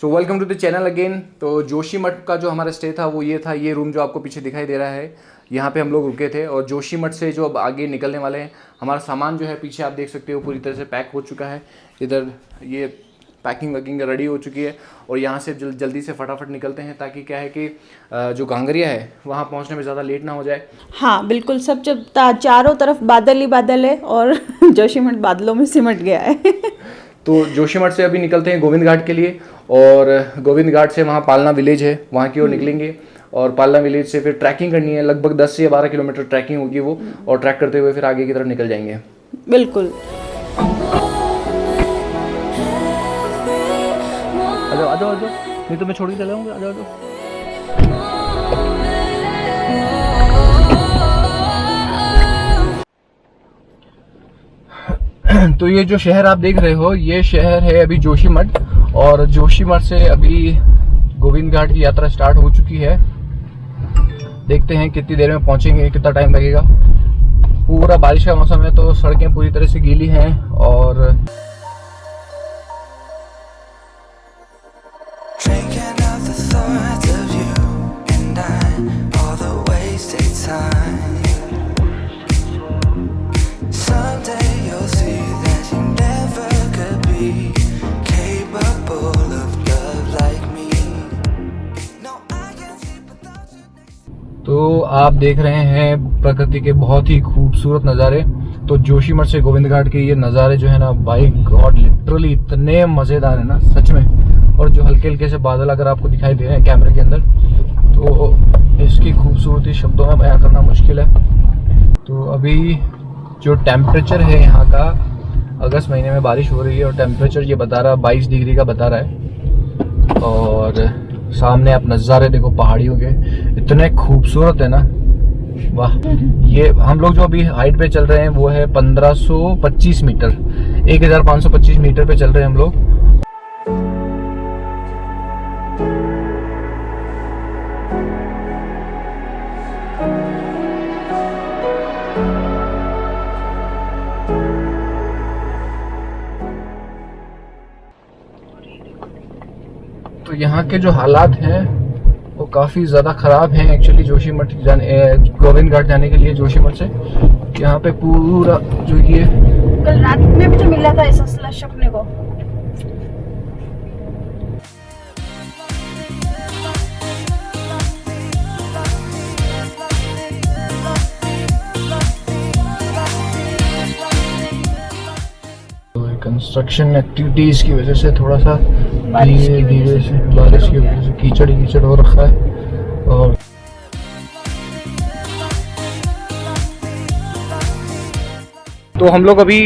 So welcome to the channel again. तो जोशीमठ का जो हमारा स्टे था वो ये था, ये रूम जो आपको पीछे दिखाई दे रहा है, यहाँ पे हम लोग रुके थे। और जोशीमठ से जो अब आगे निकलने वाले हैं, हमारा सामान जो है पीछे आप देख सकते हो पूरी तरह से पैक हो चुका है। इधर ये पैकिंग वैकिंग रेडी हो चुकी है और यहाँ से जल्दी से फटाफट निकलते हैं, ताकि क्या है कि जो कांगरिया है वहाँ पहुँचने में ज़्यादा लेट ना हो जाए। हाँ बिल्कुल, सब जब चारों तरफ बादल ही बादल है और जोशीमठ बादलों में सिमट गया है। तो जोशीमठ से अभी निकलते हैं गोविंद घाट के लिए, और गोविंद घाट से वहाँ पालना विलेज है, वहाँ की ओर निकलेंगे। और पालना विलेज से फिर ट्रैकिंग करनी है, लगभग 10 से 12 किलोमीटर ट्रैकिंग होगी वो, और ट्रैक करते हुए फिर आगे की तरफ निकल जाएंगे। बिल्कुल। आ जाओ नहीं तो मैं छोड़ के चला जाऊंगा। आ जाओ। तो ये जो शहर आप देख रहे हो, ये शहर है अभी जोशीमठ, और जोशीमठ से अभी गोविंद घाट की यात्रा स्टार्ट हो चुकी है। देखते हैं कितनी देर में पहुंचेंगे, कितना टाइम लगेगा। पूरा बारिश का मौसम है तो सड़कें पूरी तरह से गीली हैं, और तो आप देख रहे हैं प्रकृति के बहुत ही खूबसूरत नज़ारे। तो जोशीमठ से गोविंद घाट के ये नज़ारे जो है ना, बाई गॉड लिटरली इतने मज़ेदार है ना सच में। और जो हल्के हल्के से बादल अगर आपको दिखाई दे रहे हैं कैमरे के अंदर, तो इसकी खूबसूरती शब्दों में बयां करना मुश्किल है। तो अभी जो टेम्परेचर है यहाँ का, अगस्त महीने में बारिश हो रही है और टेम्परेचर ये बता रहा 22 डिग्री का बता रहा है। और सामने आप नज़ारे देखो पहाड़ियों के, इतने खूबसूरत है ना, वाह। ये हम लोग जो अभी हाइट पे चल रहे हैं वो है 1525 मीटर, 1525 मीटर पे चल रहे हैं हम लोग। तो यहाँ के जो हालात हैं वो काफ़ी ज़्यादा ख़राब हैं एक्चुअली। जोशीमठ जाने, गोविंद घाट जाने के लिए जोशीमठ से यहाँ पे पूरा जो ये कल रात में भी तो मिला था ऐसा स्लश अपने को। कंस्ट्रक्शन एक्टिविटीज की वजह से थोड़ा सा धीरे से बारिश की वजह से कीचड़ ही कीचड़ हो रखा है। और तो हम लोग अभी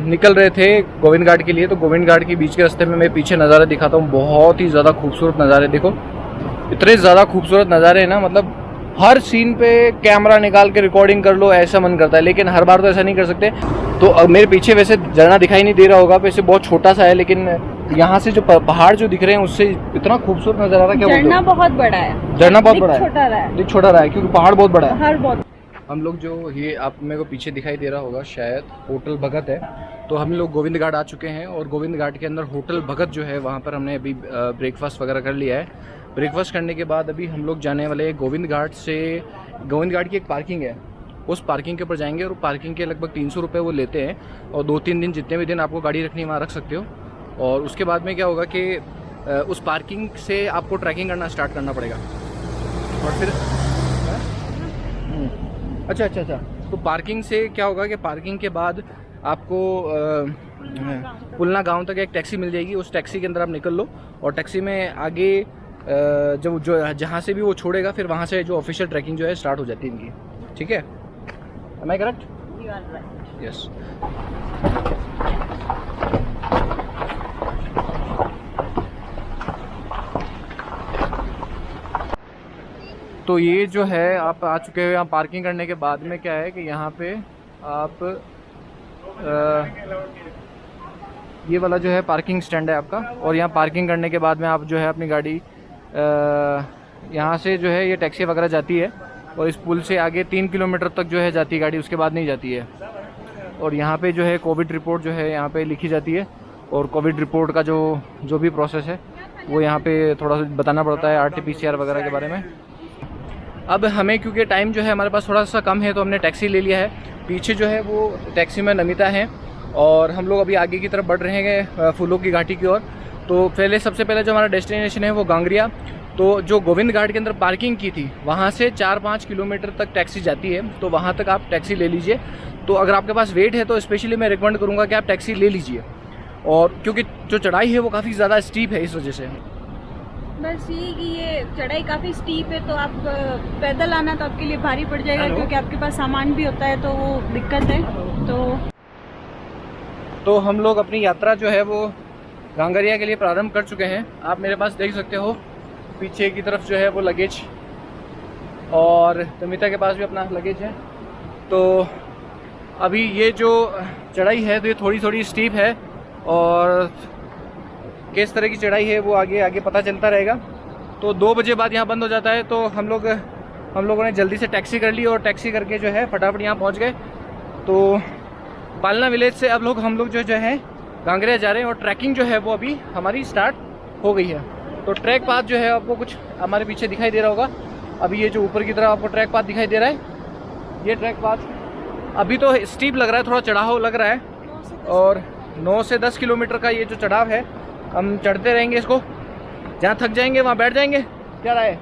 निकल रहे थे गोविंद घाट के लिए। तो गोविंद घाट के बीच के रास्ते में मैं पीछे नज़ारा दिखाता हूँ, बहुत ही ज़्यादा खूबसूरत नज़ारे। देखो इतने ज़्यादा खूबसूरत नज़ारे हैं ना, मतलब हर सीन पे कैमरा निकाल के रिकॉर्डिंग कर लो ऐसा मन करता है, लेकिन हर बार तो ऐसा नहीं कर सकते। तो मेरे पीछे वैसे झरना दिखाई नहीं दे रहा होगा, वैसे बहुत छोटा सा है, लेकिन यहाँ से जो पहाड़ जो दिख रहे हैं उससे इतना खूबसूरत नजर आ रहा है। क्या झरना बहुत बड़ा है, झरना बहुत बड़ा है, छोटा रहा है, छोटा रहा है क्योंकि पहाड़ बहुत बड़ा है। पहाड़ बहुत। हम लोग जो ये आप मेरे को पीछे दिखाई दे रहा होगा, शायद होटल भगत है। तो हम लोग गोविंद घाट आ चुके हैं, और गोविंद घाट के अंदर होटल भगत जो है वहाँ पर हमने अभी ब्रेकफास्ट वगैरह कर लिया है। ब्रेकफास्ट करने के बाद अभी हम लोग जाने वाले गोविंद घाट से, गोविंद घाट की एक पार्किंग है, उस पार्किंग के ऊपर जाएंगे। और पार्किंग के लगभग 300 रुपये वो लेते हैं, और 2-3 दिन जितने भी दिन आपको गाड़ी रखनी वहाँ रख सकते हो। और उसके बाद में क्या होगा कि उस पार्किंग से आपको ट्रैकिंग करना स्टार्ट करना पड़ेगा। और फिर अच्छा। तो पार्किंग से क्या होगा कि पार्किंग के बाद आपको पुलना गांव तक एक टैक्सी मिल जाएगी, उस टैक्सी के अंदर आप निकल लो, और टैक्सी में आगे जो जहाँ से भी वो छोड़ेगा, फिर वहाँ से जो ऑफिशियल ट्रैकिंग जो है स्टार्ट हो जाती है इनकी। ठीक है, एम आई करेक्ट? यस। तो ये जो है आप आ चुके हो यहाँ पार्किंग करने के बाद में, क्या है कि यहाँ पे आप ये वाला जो है पार्किंग स्टैंड है आपका, और यहाँ पार्किंग करने के बाद में आप जो है अपनी गाड़ी यहाँ से जो है ये टैक्सी वगैरह जाती है, और इस पुल से आगे 3 किलोमीटर तक जो है जाती है गाड़ी, उसके बाद नहीं जाती है। और यहाँ पे जो है कोविड रिपोर्ट जो है यहाँ पे लिखी जाती है, और कोविड रिपोर्ट का जो भी प्रोसेस है वो यहाँ पे थोड़ा सा बताना पड़ता है RT-PCR वगैरह के बारे में। अब हमें क्योंकि टाइम जो है हमारे पास थोड़ा सा कम है तो हमने टैक्सी ले लिया है। पीछे जो है वो टैक्सी में नमिता है और हम लोग अभी आगे की तरफ बढ़ रहे हैं फूलों की घाटी की ओर। तो सबसे पहले जो हमारा डेस्टिनेशन है वो गांगरिया। तो जो गोविंद घाट के अंदर पार्किंग की थी वहाँ से 4-5 किलोमीटर तक टैक्सी जाती है, तो वहाँ तक आप टैक्सी ले लीजिए। तो अगर आपके पास वेट है तो स्पेशली मैं रिकमेंड करूँगा कि आप टैक्सी ले लीजिए, और क्योंकि जो चढ़ाई है वो काफ़ी ज़्यादा स्टीप है, इस वजह से। बस ये कि ये चढ़ाई काफ़ी स्टीप है, तो आप पैदल आना तो आपके लिए भारी पड़ जाएगा, क्योंकि आपके पास सामान भी होता है तो वो दिक्कत है। तो हम लोग अपनी यात्रा जो है वो गांगरिया के लिए प्रारंभ कर चुके हैं। आप मेरे पास देख सकते हो पीछे की तरफ जो है वो लगेज, और तमिता के पास भी अपना लगेज है। तो अभी ये जो चढ़ाई है तो ये थोड़ी स्टीप है, और किस तरह की चढ़ाई है वो आगे पता चलता रहेगा। तो 2 बजे बाद यहाँ बंद हो जाता है, तो हम लोगों ने जल्दी से टैक्सी कर ली और टैक्सी करके जो है फटाफट यहाँ पहुँच गए। तो पालना विलेज से अब हम लोग जो है गांगरिया जा रहे हैं, और ट्रैकिंग जो है वो अभी हमारी स्टार्ट हो गई है। तो ट्रैक पाथ जो है आपको कुछ हमारे पीछे दिखाई दे रहा होगा। अभी ये जो ऊपर की तरफ आपको ट्रैक पाथ दिखाई दे रहा है, ये ट्रैक पाथ अभी तो स्टीप लग रहा है, थोड़ा चढ़ाव लग रहा है, और 9 से 10 किलोमीटर का ये जो चढ़ाव है, हम चढ़ते रहेंगे इसको। जहाँ थक जाएंगे वहाँ बैठ जाएंगे। क्या राय है?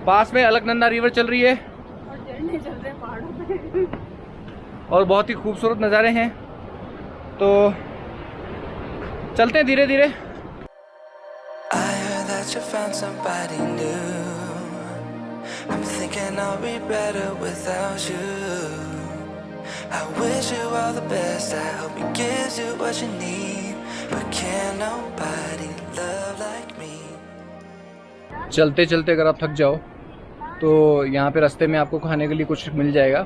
पास में अलकनंदा रिवर चल रही है और झरने चल रहे हैं पहाड़ों पे, और बहुत ही खूबसूरत नज़ारे हैं। तो चलते हैं धीरे धीरे। I heard that you found somebody new. I'm thinking I'll be better without you. I wish you all the best. I hope he gives you what you need. But can nobody love like me? चलते चलते अगर आप थक जाओ तो यहाँ पे रास्ते में आपको खाने के लिए कुछ मिल जाएगा।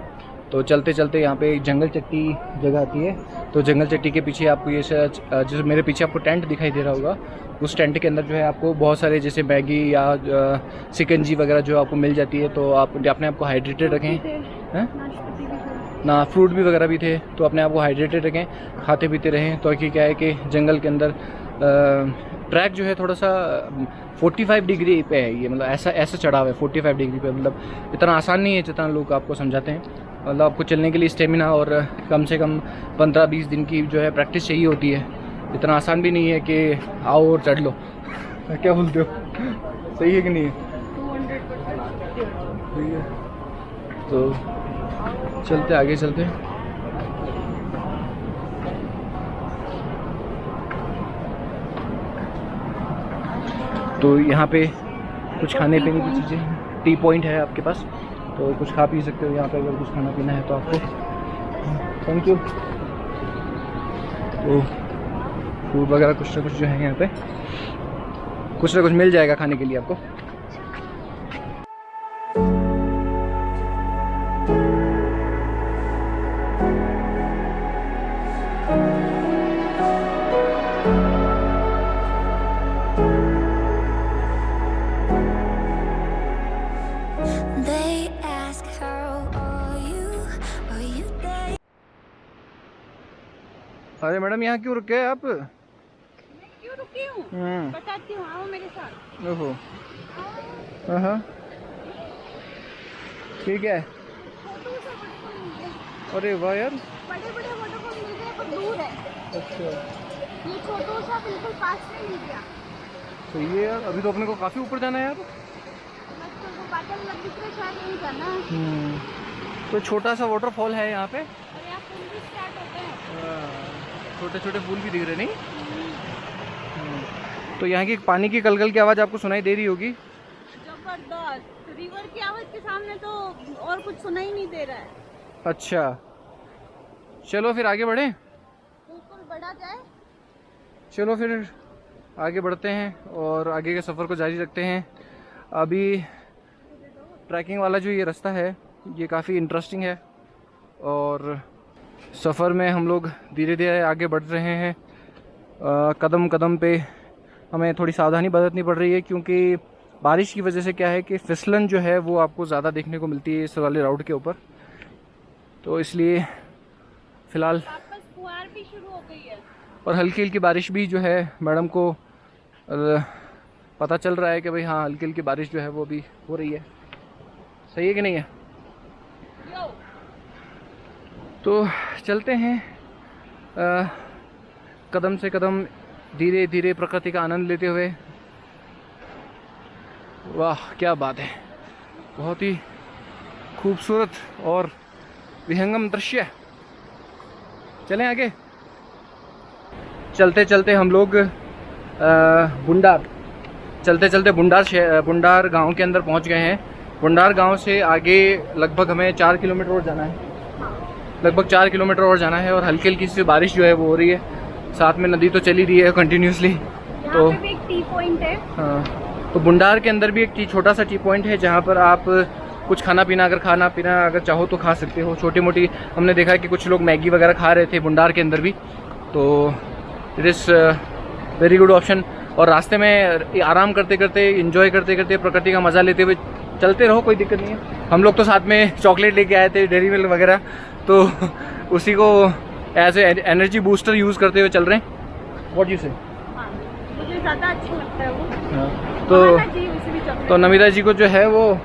तो चलते चलते यहाँ पे जंगल चट्टी जगह आती है, तो जंगल चट्टी के पीछे आपको ये जो मेरे पीछे आपको टेंट दिखाई दे रहा होगा, उस टेंट के अंदर जो है आपको बहुत सारे जैसे मैगी या सिकंजी वगैरह जो आपको मिल जाती है। तो आप अपने आप को हाइड्रेटेड रखें, हैं ना, फ्रूट भी वगैरह भी थे, तो अपने आप को हाइड्रेटेड रखें, खाते पीते रहें। तो क्या है कि जंगल के अंदर ट्रैक जो है थोड़ा सा 45 डिग्री पे है, ये मतलब ऐसा चढ़ाव है 45 डिग्री पे। मतलब इतना आसान नहीं है जितना लोग आपको समझाते हैं। मतलब आपको चलने के लिए स्टेमिना और कम से कम 15-20 दिन की जो है प्रैक्टिस चाहिए होती है। इतना आसान भी नहीं है कि आओ और चढ़ लो। क्या बोलते हो, सही है कि नहीं है? 200%। तो चलते आगे चलते। तो यहाँ पे कुछ खाने पीने की चीज़ें, टी पॉइंट है आपके पास, तो कुछ खा पी सकते हो यहाँ पे अगर कुछ खाना पीना है तो आपको। Thank you. तो फूड वगैरह कुछ ना कुछ जो है यहाँ पे कुछ ना कुछ मिल जाएगा खाने के लिए आपको। They ask how are you there? अरे मैडम यहाँ क्यों रुके आप? क्यों रुकी हूँ? बताती हूँ, आओ मेरे साथ। ओहो, हाँ ठीक है। अरे वाह यार, बड़े वाटरफॉल मिल गए पर दूर है। अच्छा ये छोटा सा बिल्कुल पास में मिल गया। सही है यार। अभी तो अपने को काफ़ी ऊपर जाना है यार। बच्चों को बादल लग दिख रहे, शायद यहीं जाना। तो छोटा सा वाटरफॉल है यहाँ पे, और यहाँ फूल भी स्टार्ट होते हैं। छोटे छोटे फूल भी दिख रहे नहीं। तो यहाँ की पानी की कलकल की आवाज़ आपको सुनाई दे रही होगी। जबरदस्त, रिवर की आवाज के सामने तो और कुछ सुनाई नहीं दे रहा है। अच्छा चलो फिर आगे बढ़ें। बिल्कुल बढ़ा जाए। चलो फिर आगे बढ़ते हैं और आगे के सफ़र को जारी रखते हैं। अभी ट्रैकिंग वाला जो ये रास्ता है ये काफ़ी इंटरेस्टिंग है, और सफ़र में हम लोग धीरे धीरे आगे बढ़ रहे हैं। कदम कदम पे हमें थोड़ी सावधानी बरतनी पड़ रही है, क्योंकि बारिश की वजह से क्या है कि फिसलन जो है वो आपको ज़्यादा देखने को मिलती है इस वाले राउट के ऊपर। तो इसलिए फ़िलहाल वापस फुहार भी शुरू हो गई है, और हल्की हल्की बारिश भी जो है मैडम को पता चल रहा है कि भाई हाँ हल्की हल्की बारिश जो है वो भी हो रही है। सही है कि नहीं है? तो चलते हैं कदम से कदम धीरे धीरे प्रकृति का आनंद लेते हुए। वाह क्या बात है, बहुत ही खूबसूरत और विहंगम दृश्य। चलें आगे। चलते चलते हम लोग बुंडार गांव के अंदर पहुंच गए हैं। बुंडार गांव से आगे लगभग हमें 4 किलोमीटर और जाना है, लगभग 4 किलोमीटर और जाना है। और हल्की हल्की सी बारिश जो है वो हो रही है, साथ में नदी तो चली रही है कंटिन्यूसली। तो पे भी एक टी पॉइंट है। हाँ, तो बुंडार के अंदर भी एक छोटा सा टी पॉइंट है जहाँ पर आप कुछ खाना पीना अगर चाहो तो खा सकते हो। छोटी मोटी हमने देखा कि कुछ लोग मैगी वगैरह खा रहे थे बुंडार के अंदर भी, तो it is very good option. और रास्ते में आराम करते करते एंजॉय करते करते प्रकृति का मज़ा लेते हुए चलते रहो, कोई दिक्कत नहीं है। हम लोग तो साथ में चॉकलेट लेके आए थे, डेयरी मिल्क वगैरह, तो उसी को as a energy booster use करते हुए चल रहे हैं। व्हाट यू से? मुझे ज़्यादा अच्छा लगता है वो। तो नमिता जी को जो है वो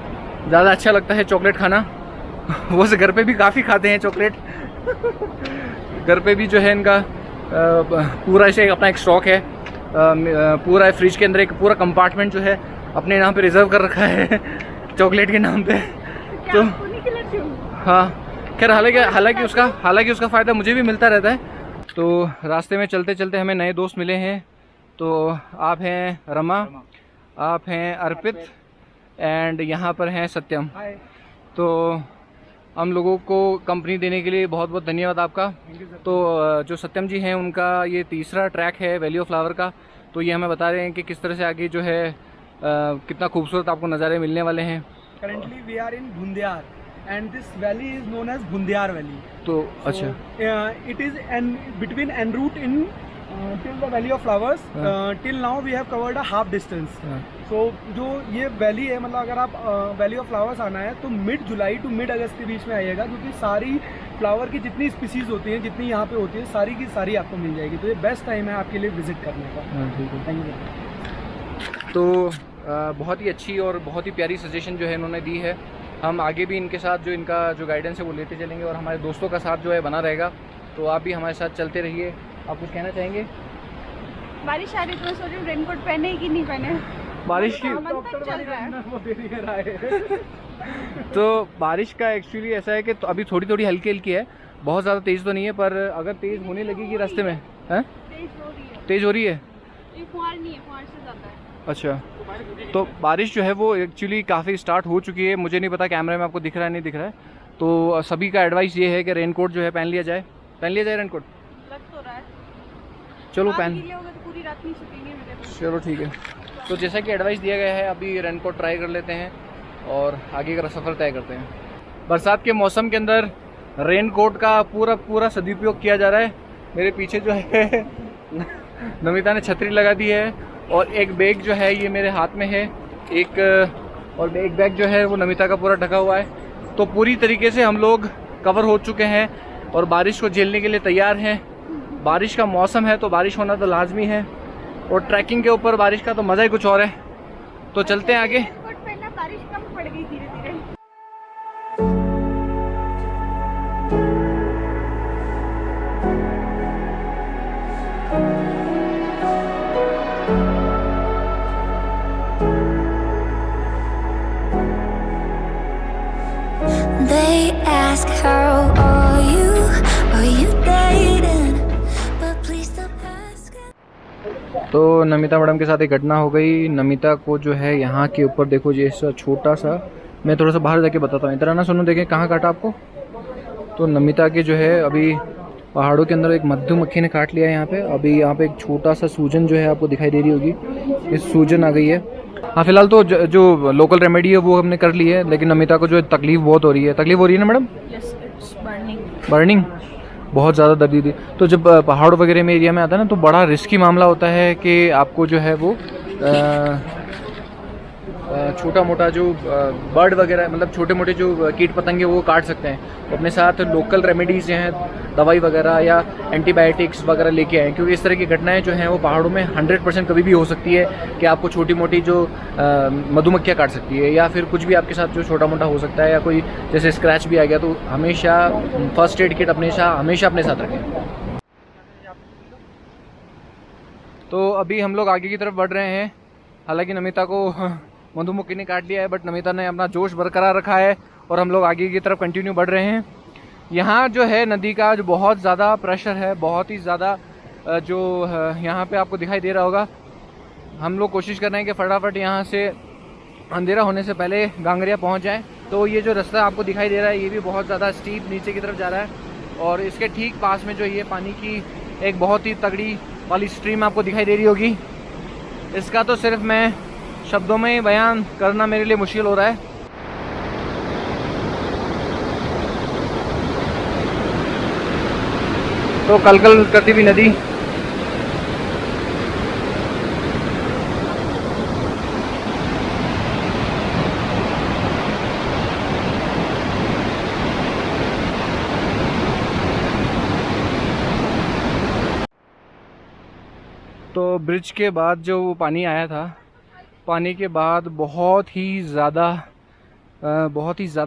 ज़्यादा अच्छा लगता है चॉकलेट खाना। वो से घर पे भी काफ़ी खाते हैं चॉकलेट। घर पे भी जो है इनका पूरा ऐसे अपना एक स्टॉक है, पूरा फ्रिज के अंदर एक पूरा कंपार्टमेंट जो है अपने नाम पे रिजर्व कर रखा है चॉकलेट के नाम पे। तो हाँ खैर, हालांकि उसका फ़ायदा मुझे भी मिलता रहता है। तो रास्ते में चलते चलते हमें नए दोस्त मिले हैं। तो आप हैं रमा, आप हैं अर्पित एंड यहाँ पर हैं सत्यम। तो हम लोगों को कंपनी देने के लिए बहुत बहुत धन्यवाद आपका। तो जो सत्यम जी हैं उनका ये तीसरा ट्रैक है वैली ऑफ फ्लावर का। तो ये हमें बता रहे हैं कि किस तरह से आगे जो है कितना खूबसूरत आपको नज़ारे मिलने वाले हैं। Currently we are in Bhundiar and this valley is known as Bhundiar Valley. तो अच्छा, It is between en route in till the Valley of Flowers. Till now we have covered a half distance. So जो ये valley है, मतलब अगर आप valley of flowers आना है तो मिड जुलाई टू मिड अगस्त के बीच में आइएगा, क्योंकि सारी फ्लावर की जितनी स्पीसीज होती हैं, जितनी यहाँ पे होती है, सारी की सारी आपको मिल जाएगी। तो ये बेस्ट टाइम है आपके लिए विजिट करने का। Thank you. तो बहुत ही अच्छी और बहुत ही प्यारी सजेशन जो है इन्होंने दी है। हम आगे भी इनके साथ जो इनका जो गाइडेंस है वो लेते चलेंगे और हमारे दोस्तों का साथ जो है बना रहेगा। तो आप भी हमारे साथ चलते रहिए। आप कुछ कहना चाहेंगे? बारिश आ रही तो मैं सोच रही हूँ रेनकोट पहने कि नहीं पहने। बारिश की चल रहा है। तो बारिश का एक्चुअली ऐसा है कि तो अभी थोड़ी थोड़ी हल्की हल्की है, बहुत ज़्यादा तेज़ तो नहीं है, पर अगर तेज़ होने लगेगी रास्ते में है, तेज़ हो रही है, फुहार नहीं है, फुहार से ज़्यादा है। अच्छा, तो बारिश जो है वो एक्चुअली काफ़ी स्टार्ट हो चुकी है। मुझे नहीं पता कैमरे में आपको दिख रहा है नहीं दिख रहा है। तो सभी का एडवाइस ये है कि रेनकोट जो है पहन लिया जाए रेनकोट। लग तो रहा है। चलो पहन, तो पूरी रात नहीं सोएंगे। चलो ठीक है। तो जैसा कि एडवाइस दिया गया है, अभी रेनकोट ट्राई कर लेते हैं और आगे का सफ़र तय करते हैं। बरसात के मौसम के अंदर रेनकोट का पूरा सदुपयोग किया जा रहा है। मेरे पीछे जो है नमिता ने छतरी लगा दी है और एक बैग जो है ये मेरे हाथ में है, और एक बैग जो है वो नमिता का पूरा ढका हुआ है। तो पूरी तरीके से हम लोग कवर हो चुके हैं और बारिश को झेलने के लिए तैयार हैं। बारिश का मौसम है तो बारिश होना तो लाजमी है, और ट्रैकिंग के ऊपर बारिश का तो मज़ा ही कुछ और है। तो चलते हैं आगे। बारिश कम पड़ गई धीरे धीरे। They ask how are you dating? But please stop asking. तो नमिता मैडम के साथ एक घटना हो गई। नमिता को जो है यहाँ के ऊपर देखो जी, ऐसा छोटा सा, मैं थोड़ा सा बाहर जाके बताता हूँ। इतना ना सुनो, देखें कहाँ काटा आपको। तो नमिता के जो है अभी पहाड़ों के अंदर एक मधुमक्खी ने काट लिया है यहाँ पे। अभी यहाँ पे एक छोटा सा सूजन जो है आपको दिखाई दे रही होगी, इस सूजन आ गई है। हाँ, फिलहाल तो जो लोकल रेमेडी है वो हमने कर ली है, लेकिन नमिता को जो तकलीफ बहुत हो रही है ना मैडम? बर्निंग बहुत ज़्यादा दर्द थी। तो जब पहाड़ वगैरह में एरिया में आता है ना, तो बड़ा रिस्की मामला होता है कि आपको जो है वो छोटा मोटा जो बर्ड वगैरह मतलब छोटे मोटे जो कीट पतंगे वो काट सकते हैं, वो अपने साथ लोकल रेमेडीज़ जो हैं दवाई वगैरह या एंटीबायोटिक्स वगैरह लेके आएँ, क्योंकि इस तरह की घटनाएं जो हैं वो पहाड़ों में 100% कभी भी हो सकती है कि आपको छोटी मोटी जो मधुमक्खियाँ काट सकती है या फिर कुछ भी आपके साथ जो छोटा मोटा हो सकता है या कोई जैसे स्क्रैच भी आ गया, तो हमेशा फर्स्ट एड किट हमेशा अपने साथ रखें। तो अभी हम लोग आगे की तरफ बढ़ रहे हैं। हालांकि नमिता को मधुमक्खी ने काट लिया है, बट नमिता ने अपना जोश बरकरार रखा है और हम लोग आगे की तरफ कंटिन्यू बढ़ रहे हैं। यहाँ जो है नदी का जो बहुत ज़्यादा प्रेशर है, बहुत ही ज़्यादा जो यहाँ पे आपको दिखाई दे रहा होगा। हम लोग कोशिश कर रहे हैं कि फटाफट यहाँ से अंधेरा होने से पहले गांगरिया पहुँच जाए। तो ये जो रास्ता आपको दिखाई दे रहा है ये भी बहुत ज़्यादा स्टीप नीचे की तरफ जा रहा है और इसके ठीक पास में जो ये पानी की एक बहुत ही तगड़ी वाली स्ट्रीम आपको दिखाई दे रही होगी। इसका तो सिर्फ मैं शब्दों में ही बयान करना मेरे लिए मुश्किल हो रहा है। तो कलकल करती हुई नदी तो ब्रिज के बाद जो वो पानी आया था, पानी के बाद बहुत ही ज़्यादा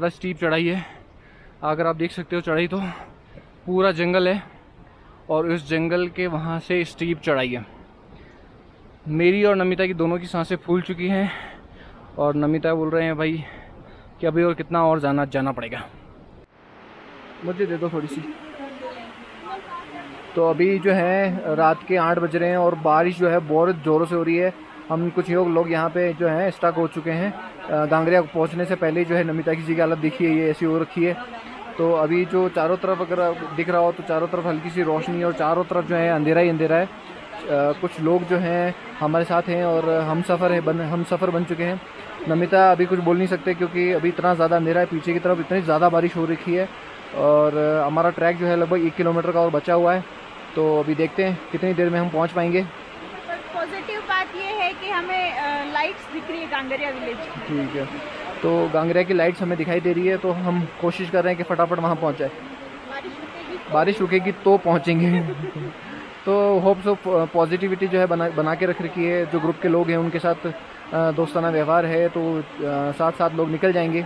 स्टीप चढ़ाई है। अगर आप देख सकते हो चढ़ाई तो पूरा जंगल है और उस जंगल के वहाँ से स्टीप चढ़ाई है। मेरी और नमिता की दोनों की सांसें फूल चुकी हैं और नमिता बोल रहे हैं भाई कि अभी और कितना और जाना पड़ेगा, मुझे दे दो थोड़ी सी। तो अभी जो है रात के 8 बज रहे हैं और बारिश जो है बहुत ज़ोरों से हो रही है। हम कुछ लोग यहाँ पे जो है स्टक हो चुके हैं। गांगरिया पहुँचने से पहले जो है नमिता की जी की हालत देखिए, ये ऐसी हो रखी है। तो अभी जो चारों तरफ अगर दिख रहा हो तो चारों तरफ हल्की सी रोशनी है और चारों तरफ जो है अंधेरा ही अंधेरा है। कुछ लोग जो हैं हमारे साथ हैं और हम सफ़र बन चुके हैं। नमिता अभी कुछ बोल नहीं सकते क्योंकि अभी इतना ज़्यादा अंधेरा है, पीछे की तरफ इतनी ज़्यादा बारिश हो रखी है और हमारा ट्रैक जो है लगभग 1 किलोमीटर का और बचा हुआ है। तो अभी देखते हैं कितनी देर में हम पहुंच पाएंगे। पॉजिटिव बात ये है कि हमें लाइट्स दिख रही है गांगरिया विलेज। ठीक है, तो गांगरिया की लाइट्स हमें दिखाई दे रही है, तो हम कोशिश कर रहे हैं कि फटाफट वहां पहुंच जाए। बारिश रुकेगी तो पहुंचेंगे। तो होप सो पॉजिटिविटी जो है बना के रख रखी है। जो ग्रुप के लोग हैं उनके साथ दोस्ताना व्यवहार है, तो साथ साथ लोग निकल जाएंगे।